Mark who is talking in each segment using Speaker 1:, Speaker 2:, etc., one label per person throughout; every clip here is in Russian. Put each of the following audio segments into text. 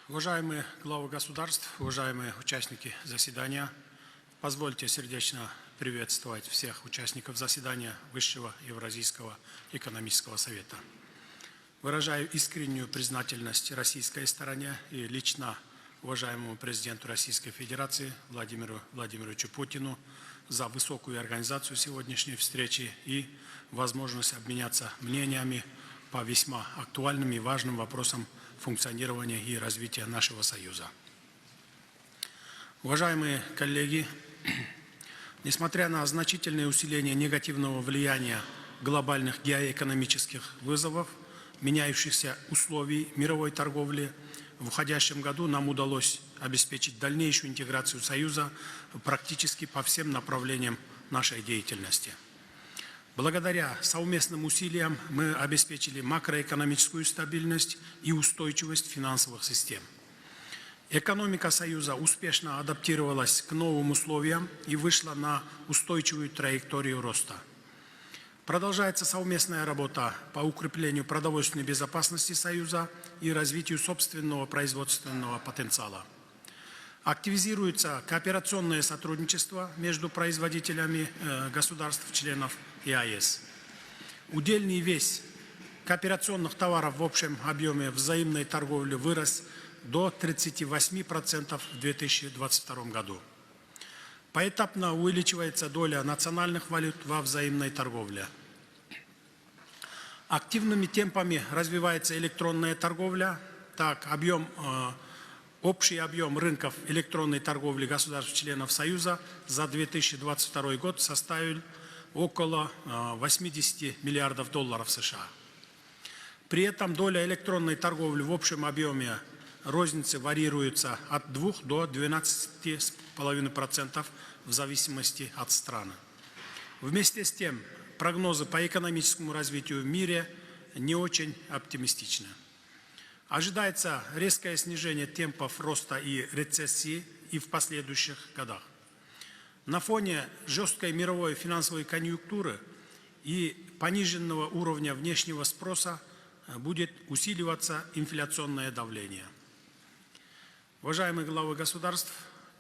Speaker 1: Уважаемые главы государств, уважаемые участники заседания, позвольте сердечно приветствовать всех участников заседания Высшего Евразийского экономического совета. Выражаю искреннюю признательность российской стороне и лично уважаемому президенту Российской Федерации Владимиру Владимировичу Путину за высокую организацию сегодняшней встречи и возможность обменяться мнениями по весьма актуальным и важным вопросам функционирования и развития нашего Союза. Уважаемые коллеги, несмотря на значительное усиление негативного влияния глобальных геоэкономических вызовов, меняющихся условий мировой торговли, в уходящем году нам удалось обеспечить дальнейшую интеграцию Союза практически по всем направлениям нашей деятельности. Благодаря совместным усилиям мы обеспечили макроэкономическую стабильность и устойчивость финансовых систем. Экономика Союза успешно адаптировалась к новым условиям и вышла на устойчивую траекторию роста. Продолжается совместная работа по укреплению продовольственной безопасности Союза и развитию собственного производственного потенциала. Активизируется кооперационное сотрудничество между производителями государств-членов ЕАЭС. Удельный вес кооперационных товаров в общем объеме взаимной торговли вырос до 38% в 2022 году. Поэтапно увеличивается доля национальных валют во взаимной торговле. Активными темпами развивается электронная торговля. Так, общий объем рынков электронной торговли государств-членов Союза за 2022 год составил около 80 миллиардов долларов США. При этом доля электронной торговли в общем объеме розницы варьируется от 2 до 12,5% в зависимости от страны. Вместе с тем, прогнозы по экономическому развитию в мире не очень оптимистичны. Ожидается резкое снижение темпов роста и рецессии и в последующих годах. На фоне жесткой мировой финансовой конъюнктуры и пониженного уровня внешнего спроса будет усиливаться инфляционное давление. Уважаемые главы государств,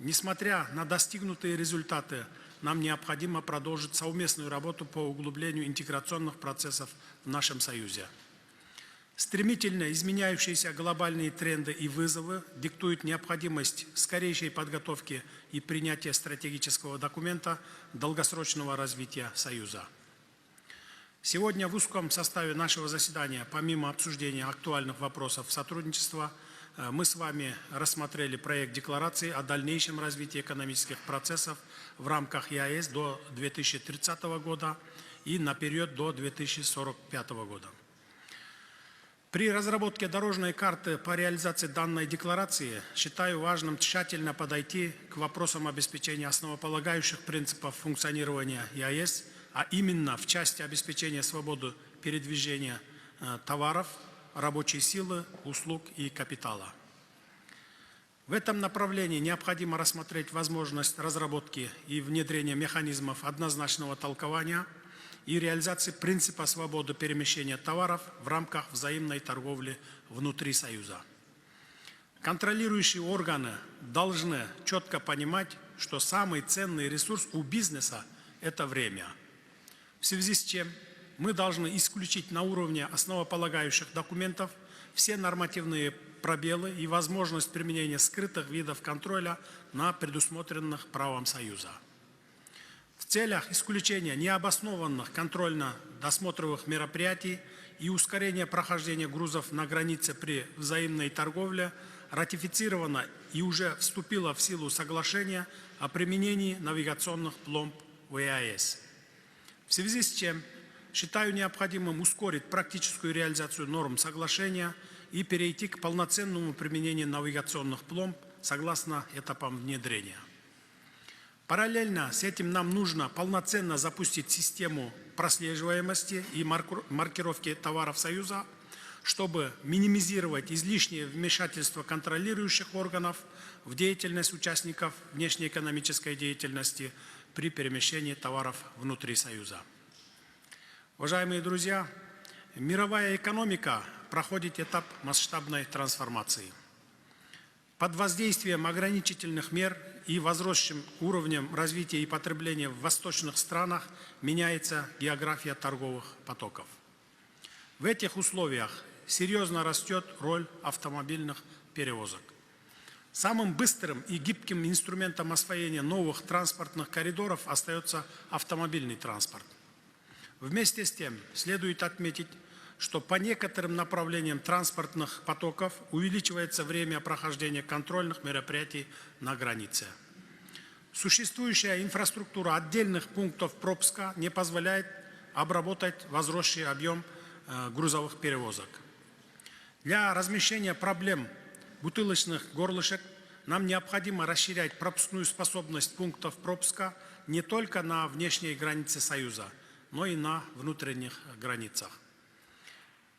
Speaker 1: несмотря на достигнутые результаты, нам необходимо продолжить совместную работу по углублению интеграционных процессов в нашем Союзе. Стремительно изменяющиеся глобальные тренды и вызовы диктуют необходимость скорейшей подготовки и принятия стратегического документа долгосрочного развития Союза. Сегодня в узком составе нашего заседания, помимо обсуждения актуальных вопросов сотрудничества, мы с вами рассмотрели проект декларации о дальнейшем развитии экономических процессов в рамках ЕАЭС до 2030 года и на период до 2045 года. При разработке дорожной карты по реализации данной декларации считаю важным тщательно подойти к вопросам обеспечения основополагающих принципов функционирования ЕАЭС, а именно в части обеспечения свободы передвижения товаров, рабочей силы, услуг и капитала. В этом направлении необходимо рассмотреть возможность разработки и внедрения механизмов однозначного толкования и реализации принципа свободы перемещения товаров в рамках взаимной торговли внутри Союза. Контролирующие органы должны четко понимать, что самый ценный ресурс у бизнеса – это время. В связи с чем мы должны исключить на уровне основополагающих документов все нормативные пробелы и возможность применения скрытых видов контроля на предусмотренных правом Союза. В целях исключения необоснованных контрольно-досмотровых мероприятий и ускорения прохождения грузов на границе при взаимной торговле ратифицировано и уже вступило в силу соглашение о применении навигационных пломб в ЕАЭС. В связи с чем считаю необходимым ускорить практическую реализацию норм соглашения и перейти к полноценному применению навигационных пломб согласно этапам внедрения. Параллельно с этим нам нужно полноценно запустить систему прослеживаемости и маркировки товаров Союза, чтобы минимизировать излишнее вмешательство контролирующих органов в деятельность участников внешнеэкономической деятельности при перемещении товаров внутри Союза. Уважаемые друзья, мировая экономика проходит этап масштабной трансформации. Под воздействием ограничительных мер и возросшим уровнем развития и потребления в восточных странах меняется география торговых потоков. В этих условиях серьезно растет роль автомобильных перевозок. Самым быстрым и гибким инструментом освоения новых транспортных коридоров остается автомобильный транспорт. Вместе с тем следует отметить, что по некоторым направлениям транспортных потоков увеличивается время прохождения контрольных мероприятий на границе. Существующая инфраструктура отдельных пунктов пропуска не позволяет обработать возросший объем грузовых перевозок. Для размещения проблем бутылочных горлышек нам необходимо расширять пропускную способность пунктов пропуска не только на внешней границе Союза, но и на внутренних границах.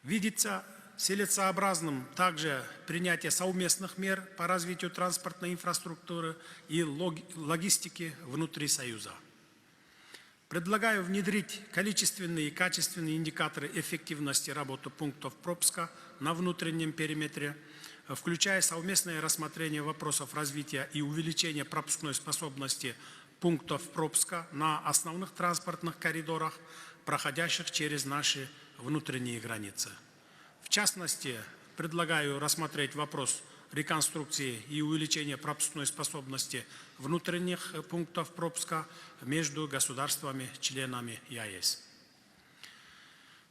Speaker 1: Видится целесообразным также принятие совместных мер по развитию транспортной инфраструктуры и логистики внутри Союза. Предлагаю внедрить количественные и качественные индикаторы эффективности работы пунктов пропуска на внутреннем периметре, включая совместное рассмотрение вопросов развития и увеличения пропускной способности пунктов пропуска на основных транспортных коридорах, проходящих через наши внутренние границы. В частности, предлагаю рассмотреть вопрос реконструкции и увеличения пропускной способности внутренних пунктов пропуска между государствами-членами ЕАЭС.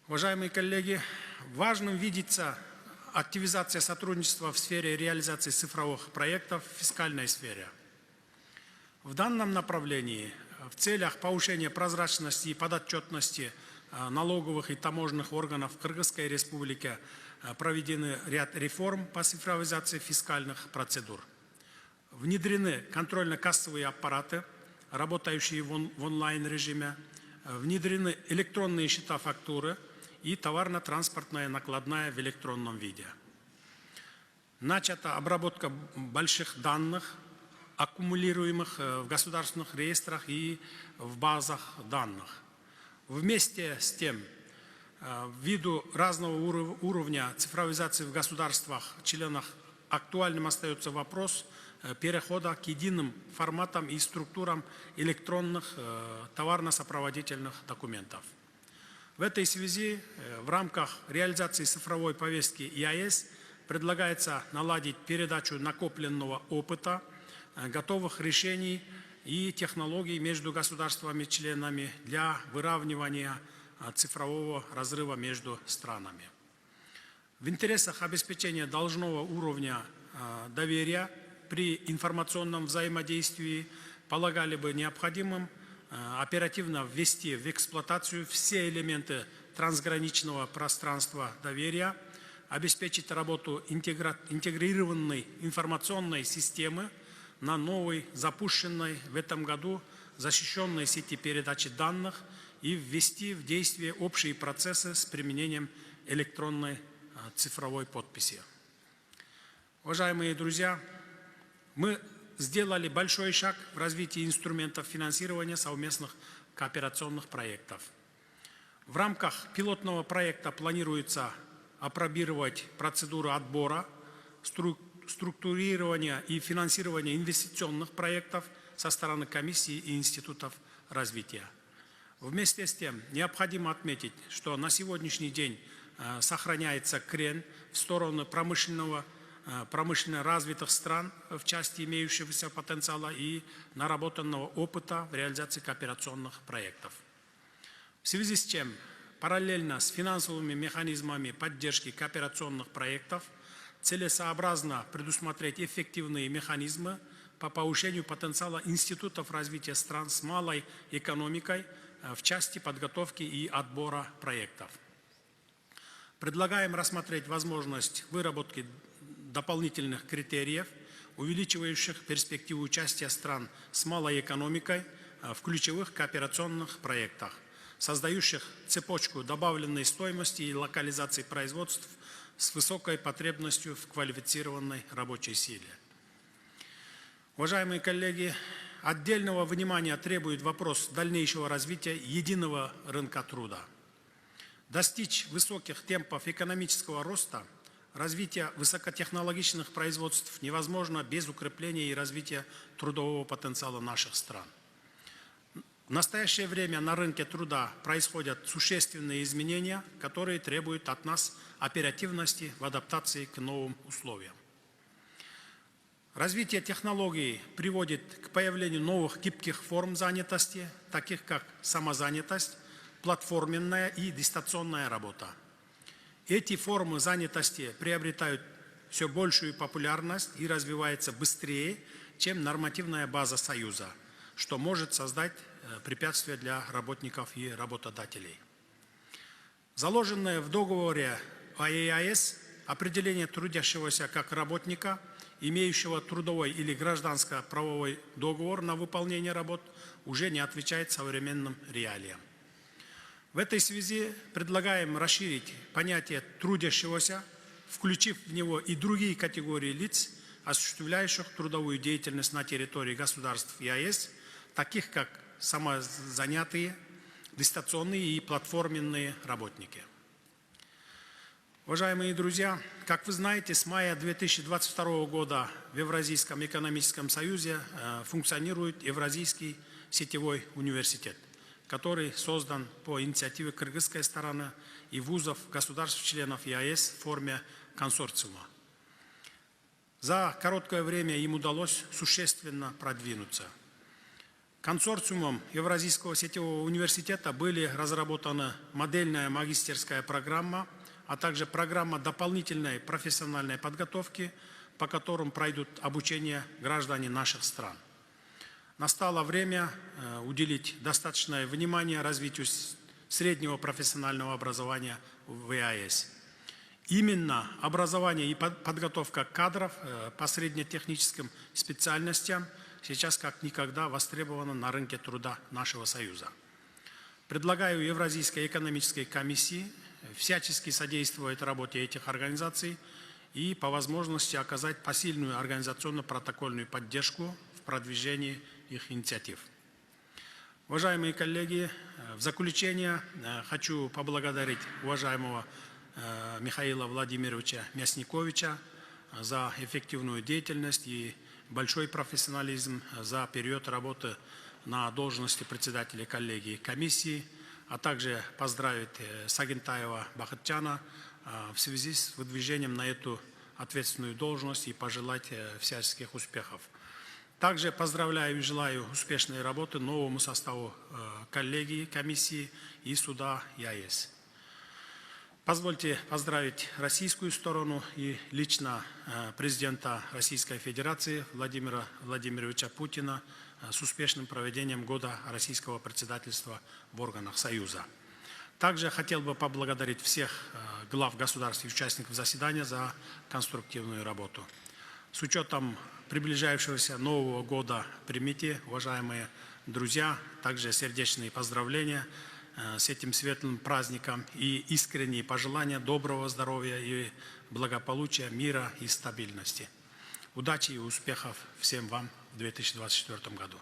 Speaker 1: Уважаемые коллеги, важным видится активизация сотрудничества в сфере реализации цифровых проектов в фискальной сфере. В данном направлении в целях повышения прозрачности и подотчетности налоговых и таможенных органов Кыргызской Республики проведены ряд реформ по цифровизации фискальных процедур. Внедрены контрольно-кассовые аппараты, работающие в онлайн-режиме, внедрены электронные счета-фактуры и товарно-транспортная накладная в электронном виде. Начата обработка больших данных, аккумулируемых в государственных реестрах и в базах данных. Вместе с тем, ввиду разного уровня цифровизации в государствах-членах актуальным остается вопрос перехода к единым форматам и структурам электронных товарно-сопроводительных документов. В этой связи в рамках реализации цифровой повестки ЕАЭС предлагается наладить передачу накопленного опыта, готовых решений и технологий между государствами-членами для выравнивания цифрового разрыва между странами. В интересах обеспечения должного уровня доверия при информационном взаимодействии полагали бы необходимым оперативно ввести в эксплуатацию все элементы трансграничного пространства доверия, обеспечить работу интегрированной информационной системы на новой, запущенной в этом году защищенной сети передачи данных и ввести в действие общие процессы с применением электронной цифровой подписи. Уважаемые друзья, мы сделали большой шаг в развитии инструментов финансирования совместных кооперационных проектов. В рамках пилотного проекта планируется апробировать процедуру отбора, структурирования и финансирования инвестиционных проектов со стороны комиссии и институтов развития. Вместе с тем необходимо отметить, что на сегодняшний день сохраняется крен в сторону промышленно развитых стран в части имеющегося потенциала и наработанного опыта в реализации кооперационных проектов. В связи с чем параллельно с финансовыми механизмами поддержки кооперационных проектов целесообразно предусмотреть эффективные механизмы по повышению потенциала институтов развития стран с малой экономикой в части подготовки и отбора проектов. Предлагаем рассмотреть возможность выработки дополнительных критериев, увеличивающих перспективу участия стран с малой экономикой в ключевых кооперационных проектах, создающих цепочку добавленной стоимости и локализации производств с высокой потребностью в квалифицированной рабочей силе. Уважаемые коллеги, отдельного внимания требует вопрос дальнейшего развития единого рынка труда. Достичь высоких темпов экономического роста Развитие высокотехнологичных производств невозможно без укрепления и развития трудового потенциала наших стран. В настоящее время на рынке труда происходят существенные изменения, которые требуют от нас оперативности в адаптации к новым условиям. Развитие технологий приводит к появлению новых гибких форм занятости, таких как самозанятость, платформенная и дистанционная работа. Эти формы занятости приобретают все большую популярность и развиваются быстрее, чем нормативная база Союза, что может создать препятствия для работников и работодателей. Заложенное в договоре о ЕАЭС определение трудящегося как работника, имеющего трудовой или гражданско-правовой договор на выполнение работ, уже не отвечает современным реалиям. В этой связи предлагаем расширить понятие трудящегося, включив в него и другие категории лиц, осуществляющих трудовую деятельность на территории государств ЕАЭС, таких как самозанятые, дистанционные и платформенные работники. Уважаемые друзья, как вы знаете, с мая 2022 года в Евразийском экономическом союзе функционирует Евразийский сетевой университет, который создан по инициативе кыргызской стороны и вузов государств-членов ЕАЭС в форме консорциума. За короткое время им удалось существенно продвинуться. Консорциумом Евразийского сетевого университета были разработаны модельная магистерская программа, а также программа дополнительной профессиональной подготовки, по которым пройдут обучение граждане наших стран. Настало время уделить достаточное внимание развитию среднего профессионального образования в ЕАЭС. Именно образование и подготовка кадров по среднетехническим специальностям сейчас как никогда востребовано на рынке труда нашего Союза. Предлагаю Евразийской экономической комиссии всячески содействовать работе этих организаций и по возможности оказать посильную организационно-протокольную поддержку в продвижении их инициатив. Уважаемые коллеги, в заключение хочу поблагодарить уважаемого Михаила Владимировича Мясниковича за эффективную деятельность и большой профессионализм за период работы на должности председателя коллегии комиссии, а также поздравить Сагентаева Бахытчана в связи с выдвижением на эту ответственную должность и пожелать всяческих успехов. Также поздравляю и желаю успешной работы новому составу коллегии, комиссии и суда ЕАЭС. Позвольте поздравить российскую сторону и лично президента Российской Федерации Владимира Владимировича Путина с успешным проведением года российского председательства в органах Союза. Также хотел бы поблагодарить всех глав государств и участников заседания за конструктивную работу. С учетом приближающегося Нового года примите, уважаемые друзья, также сердечные поздравления с этим светлым праздником и искренние пожелания доброго здоровья и благополучия, мира и стабильности. Удачи и успехов всем вам в 2024 году.